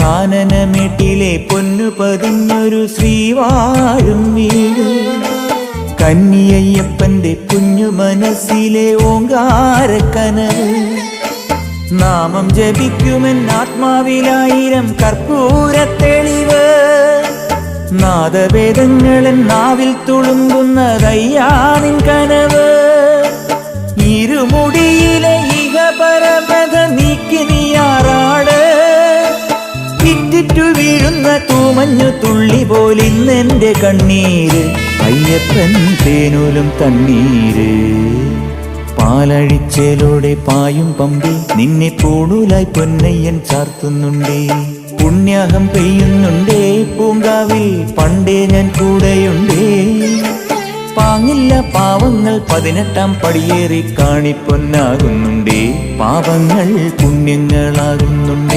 കാനനമേട്ടിലെ പൊന്നു പതിഞ്ഞൊരു ശ്രീവാഴും വീട്, കന്നിയയ്യപ്പന്റെ കുഞ്ഞു മനസ്സിലെ ഓങ്കാരക്കനവ്. നാമം ജപിക്കുമെൻ ആത്മാവിലായിരം കർപ്പൂരത്തെളിവ്, നാദവേദങ്ങളൻ നാവിൽ തുളുമ്പുന്നതയ്യാനിൻ കനവ്. ഇരുമുടിയിലെ ഇഹപരമത നീക്കി നീയാറാട്, ഇറ്റിറ്റു വീഴുന്ന തൂമഞ്ഞു തുള്ളി പോലിന്നെന്റെ കണ്ണീര്. അയ്യപ്പൻ തേനൂലും തണ്ണീര്. പാലഴിച്ചേലോടെ പായും പമ്പി നിന്നെ പൂണൂലായി പൊന്നയ്യൻ ചാർത്തുന്നുണ്ടേ. പുണ്യാഹം പെയ്യുന്നുണ്ടേ പൂങ്കാവിൽ പണ്ടേ ഞാൻ കൂടെയുണ്ടേ. പാങ്ങില്ല പാവങ്ങൾ 18-ാം പടിയേറി കാണിപ്പൊന്നാകുന്നുണ്ടേ. പാപങ്ങൾ പുണ്യങ്ങളാകുന്നുണ്ടേ.